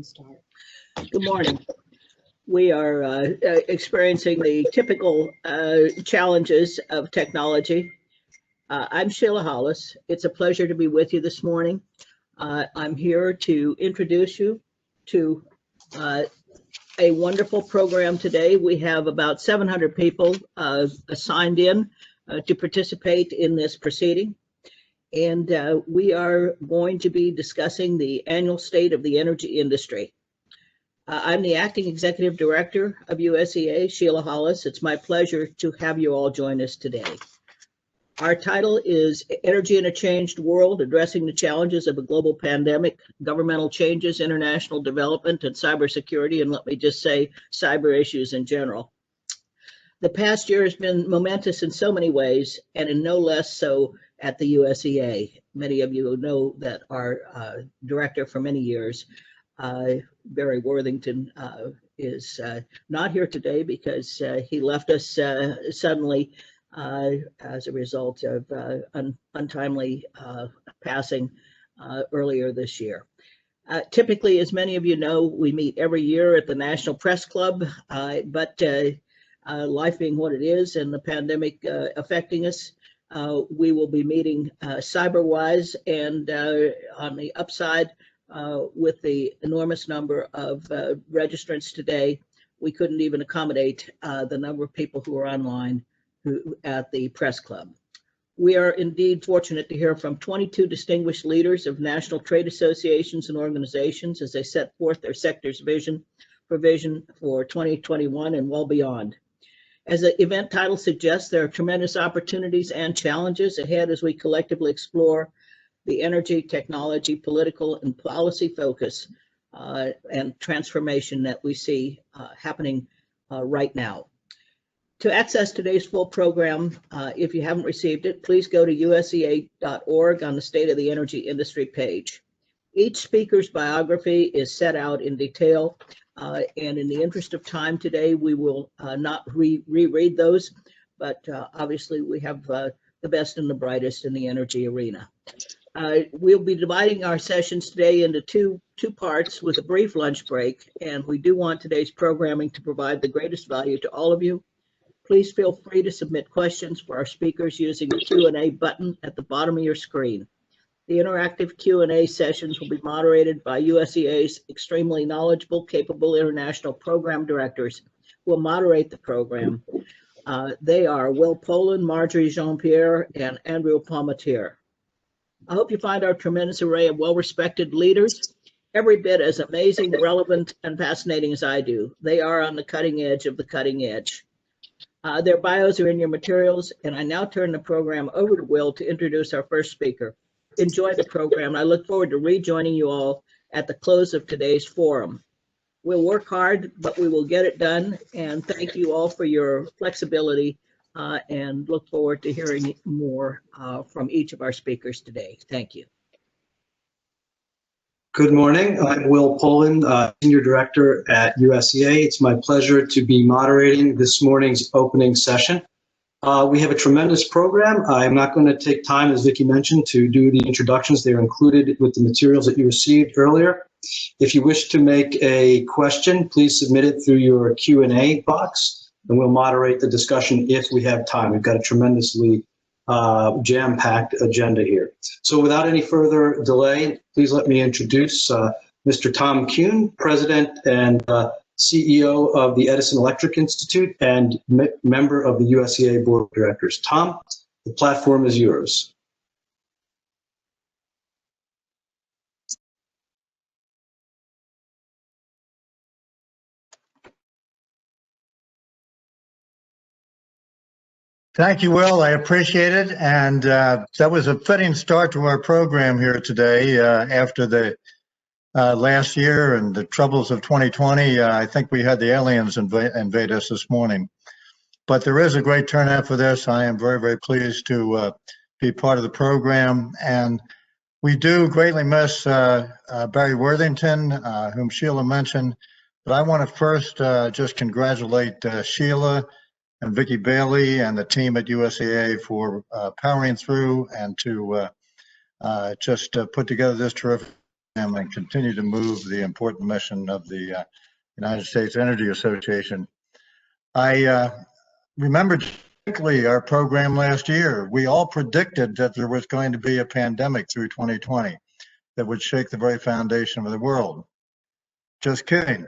Start. Good morning. We are experiencing the typical challenges of technology. I'm Sheila Hollis. It's a pleasure to be with you this morning. I'm here to introduce you to a wonderful program today. We have about 700 people signed in to participate in this proceeding. And we are going to be discussing the annual state of the energy industry. I'm the acting executive director of USEA, Sheila Hollis. It's my pleasure to have you all join us today. Our title is Energy in a Changed World, Addressing the Challenges of a Global Pandemic, Governmental Changes, International Development, and Cybersecurity, and let me just say cyber issues in general. The past year has been momentous in so many ways, and in no less so at the USEA. Many of you know that our director for many years, Barry Worthington, is not here today because he left us suddenly as a result of untimely passing earlier this year. Typically, as many of you know, we meet every year at the National Press Club, but life being what it is and the pandemic affecting us, we will be meeting cyber-wise, and on the upside, with the enormous number of registrants today, we couldn't even accommodate the number of people who are online at the press club. We are indeed fortunate to hear from 22 distinguished leaders of national trade associations and organizations as they set forth their sector's vision for 2021 and well beyond. As the event title suggests, there are tremendous opportunities and challenges ahead as we collectively explore the energy, technology, political, and policy focus and transformation that we see happening right now. To access today's full program, if you haven't received it, please go to usea.org on the State of the Energy Industry page. Each speaker's biography is set out in detail, and in the interest of time today, we will not reread those, but obviously we have the best and the brightest in the energy arena. We'll be dividing our sessions today into two parts with a brief lunch break, and we do want today's programming to provide the greatest value to all of you. Please feel free to submit questions for our speakers using the Q&A button at the bottom of your screen. The interactive Q&A sessions will be moderated by USEA's extremely knowledgeable, capable international program directors who will moderate the program. They are Will Poland, Marjorie Jean-Pierre, and Andrew Palmatier. I hope you find our tremendous array of well-respected leaders every bit as amazing, relevant, and fascinating as I do. They are on the cutting edge of the cutting edge. Their bios are in your materials, and I now turn the program over to Will to introduce our first speaker. Enjoy the program. I look forward to rejoining you all at the close of today's forum. We'll work hard, but we will get it done, and thank you all for your flexibility, and look forward to hearing more from each of our speakers today. Thank you. Good morning. I'm Will Poland, Senior Director at USEA. It's my pleasure to be moderating this morning's opening session. We have a tremendous program. I'm not going to take time, as Vicki mentioned, to do the introductions. They're included with the materials that you received earlier. If you wish to make a question, please submit it through your Q&A box, and we'll moderate the discussion if we have time. We've got a tremendously jam-packed agenda here. So without any further delay, please let me introduce Mr. Tom Kuhn, President and CEO of the Edison Electric Institute and member of the USEA Board of Directors. Tom, the platform is yours. Thank you, Will. I appreciate it. And that was a fitting start to our program here today after the last year and the troubles of 2020. I think we had the aliens invade us this morning. But there is a great turnout for this. I am very, very pleased to be part of the program. And we do greatly miss Barry Worthington, whom Sheila mentioned. But I want to first just congratulate Sheila and Vicki Bailey and the team at USEA for powering through and to just put together this terrific and continue to move the important mission of the United States Energy Association. I remember distinctly our program last year. We all predicted that there was going to be a pandemic through 2020 that would shake the very foundation of the world. Just kidding.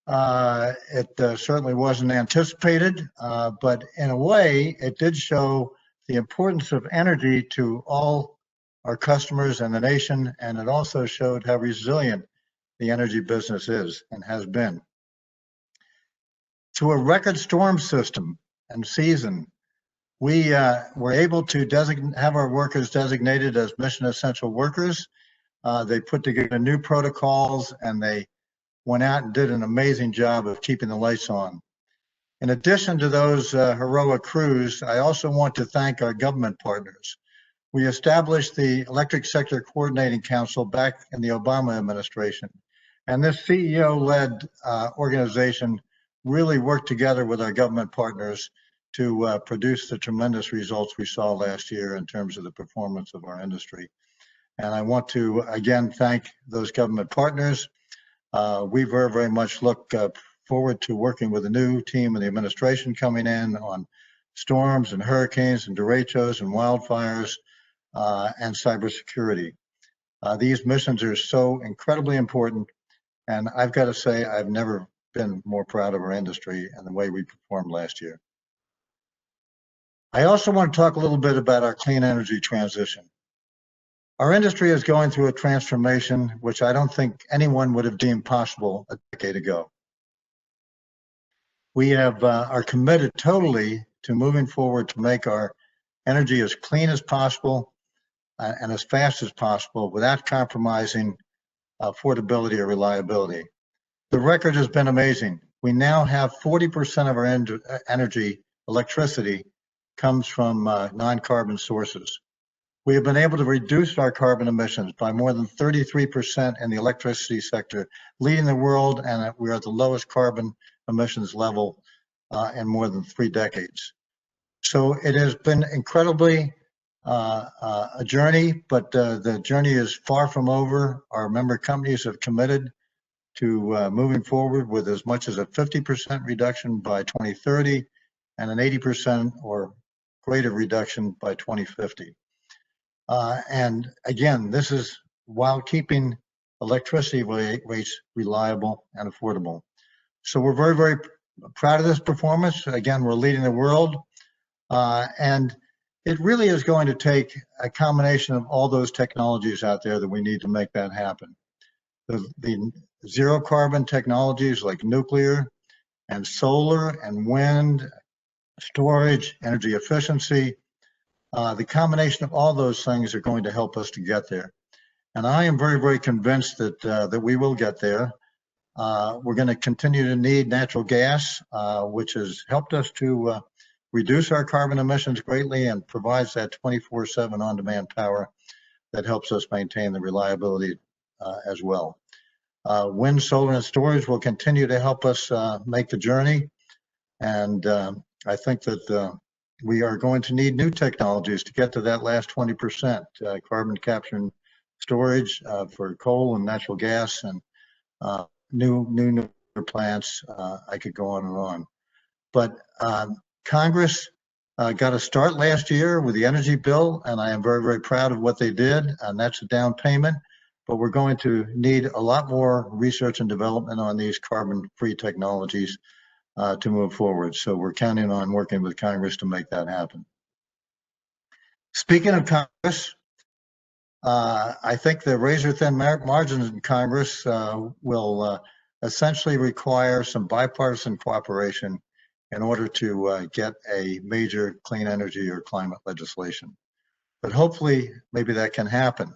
It certainly wasn't anticipated, but in a way, it did show the importance of energy to all our customers and the nation, and it also showed how resilient the energy business is and has been. Through a record storm system and season, we were able to have our workers designated as mission essential workers. They put together new protocols and they went out and did an amazing job of keeping the lights on. In addition to those heroic crews, I also want to thank our government partners. We established the Electric Sector Coordinating Council back in the Obama administration. And this CEO-led organization really worked together with our government partners to produce the tremendous results we saw last year in terms of the performance of our industry. And I want to, again, thank those government partners. We very, very much look forward to working with the new team of the administration coming in on storms and hurricanes and derechos and wildfires and cybersecurity. These missions are so incredibly important, and I've got to say I've never been more proud of our industry and the way we performed last year. I also want to talk a little bit about our clean energy transition. Our industry is going through a transformation which I don't think anyone would have deemed possible a decade ago. We are committed totally to moving forward to make our energy as clean as possible and as fast as possible without compromising affordability or reliability. The record has been amazing. We now have 40% of our energy, electricity, comes from non-carbon sources. We have been able to reduce our carbon emissions by more than 33% in the electricity sector, leading the world, and we are at the lowest carbon emissions level in more than 3 decades. So it has been incredibly a journey, but the journey is far from over. Our member companies have committed to moving forward with as much as a 50% reduction by 2030 and an 80% or greater reduction by 2050. And again, this is while keeping electricity rates reliable and affordable. So we're very, very proud of this performance. Again, we're leading the world. And it really is going to take a combination of all those technologies out there that we need to make that happen. The zero carbon technologies like nuclear and solar and wind, storage, energy efficiency, the combination of all those things are going to help us to get there. And I am very, very convinced that that we will get there. We're going to continue to need natural gas, which has helped us to reduce our carbon emissions greatly and provides that 24/7 on-demand power that helps us maintain the reliability as well. Wind, solar, and storage will continue to help us make the journey. And I think that we are going to need new technologies to get to that last 20%, carbon capture and storage for coal and natural gas and new nuclear plants. I could go on and on. But Congress got a start last year with the energy bill, and I am very, very proud of what they did, and that's a down payment. But we're going to need a lot more research and development on these carbon-free technologies to move forward. So we're counting on working with Congress to make that happen. Speaking of Congress, I think the razor-thin margins in Congress will essentially require some bipartisan cooperation in order to get a major clean energy or climate legislation. But hopefully, maybe that can happen.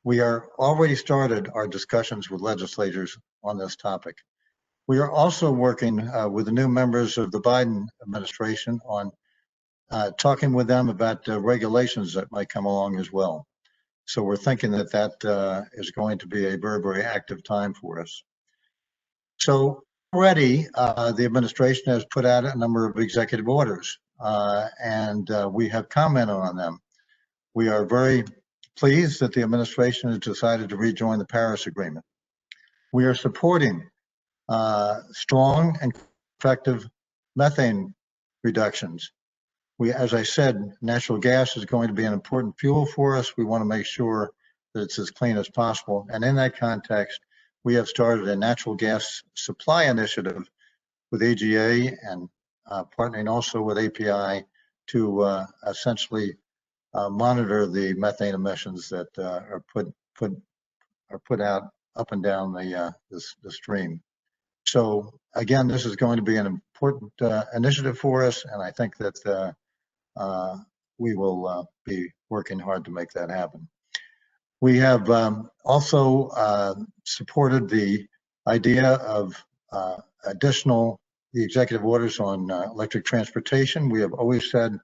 We are already started our discussions with legislators on this topic. We are also working with the new members of the Biden administration on talking with them about regulations that might come along as well. So we're thinking that that is going to be a very, very active time for us. So already the administration has put out a number of executive orders and we have commented on them. We are very pleased that the administration has decided to rejoin the Paris Agreement. We are supporting strong and effective methane reductions. As I said, natural gas is going to be an important fuel for us. We want to make sure that it's as clean as possible. And in that context, we have started a natural gas supply initiative with AGA and partnering also with API to essentially monitor the methane emissions that are put out up and down the stream. So again, this is going to be an important initiative for us, and I think that we will be working hard to make that happen. We have also supported the idea of the executive orders on electric transportation. We have always said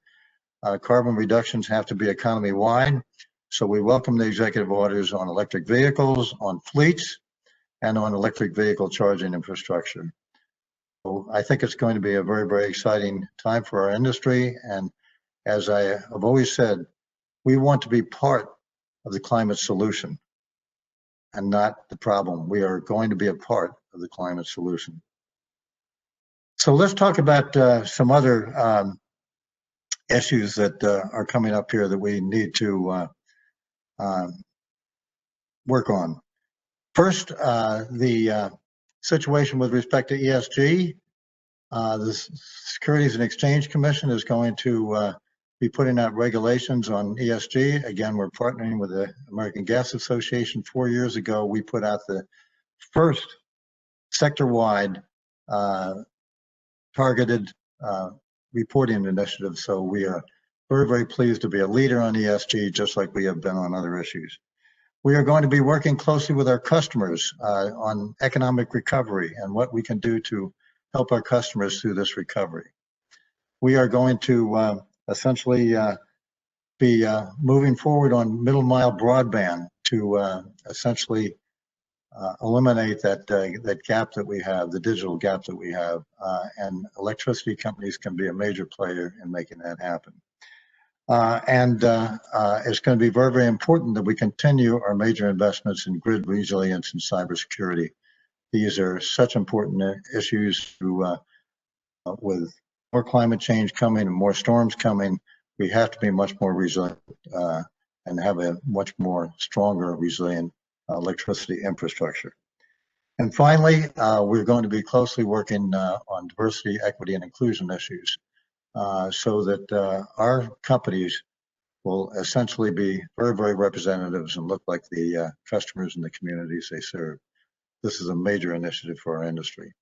carbon reductions have to be economy-wide, so we welcome the executive orders on electric vehicles, on fleets, and on electric vehicle charging infrastructure. So I think it's going to be a very, very exciting time for our industry, and as I have always said, we want to be part of the climate solution and not the problem. We are going to be a part of the climate solution. So let's talk about some other issues that are coming up here that we need to work on. First, the situation with respect to ESG. The Securities and Exchange Commission is going to be putting out regulations on ESG. Again, we're partnering with the American Gas Association. 4 years ago, we put out the first sector-wide targeted reporting initiative. So we are very, very pleased to be a leader on ESG, just like we have been on other issues. We are going to be working closely with our customers on economic recovery and what we can do to help our customers through this recovery. We are going to essentially be moving forward on middle mile broadband to essentially eliminate that gap that we have, the digital gap that we have, and electricity companies can be a major player in making that happen. It's going to be very, very important that we continue our major investments in grid resilience and cybersecurity. These are such important issues with more climate change coming and more storms coming. We have to be much more resilient and have a much more stronger, resilient electricity infrastructure. And finally, we're going to be closely working on diversity, equity, and inclusion issues so that our companies will essentially be very, very representatives and look like the customers and the communities they serve. This is a major initiative for our industry.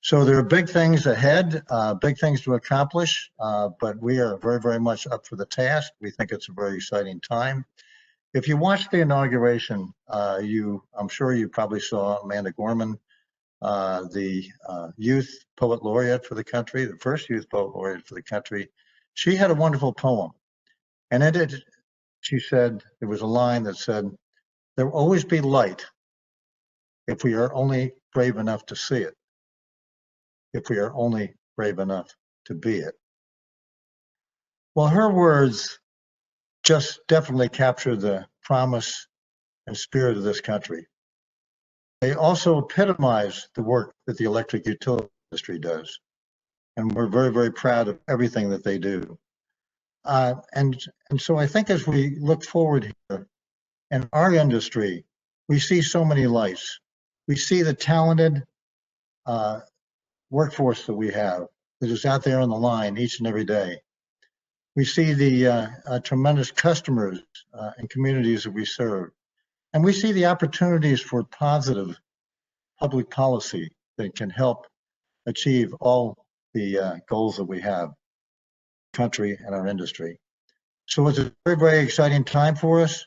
So there are big things ahead, big things to accomplish, but we are very, very much up for the task. We think it's a very exciting time. If you watched the inauguration, I'm sure you probably saw Amanda Gorman, the youth poet laureate for the country, the first youth poet laureate for the country. She had a wonderful poem. And in it, she said, there was a line that said, "There will always be light if we are only brave enough to see it, if we are only brave enough to be it." Well, her words just definitely capture the promise and spirit of this country. They also epitomize the work that the electric utility industry does. And we're very, very proud of everything that they do. And so I think as we look forward here in our industry, we see so many lights. We see the talented workforce that we have that is out there on the line each and every day. We see the tremendous customers and communities that we serve. And we see the opportunities for positive public policy that can help achieve all the goals that we have, country and our industry. So it's a very, very exciting time for us.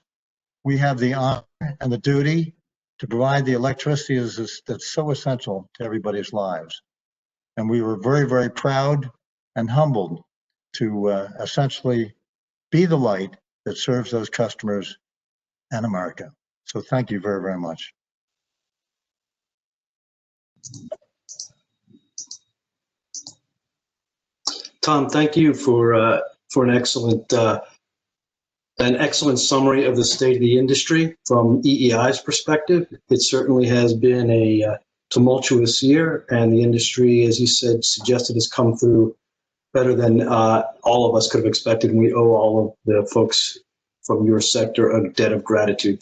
We have the honor and the duty to provide the electricity that's so essential to everybody's lives. And we were very, very proud and humbled to essentially be the light that serves those customers and America. So thank you very, very much. Tom, thank you for an excellent an excellent summary of the state of the industry from EEI's perspective. It certainly has been a tumultuous year, and the industry, as you said, suggested, has come through better than all of us could have expected. And we owe all of the folks from your sector a debt of gratitude.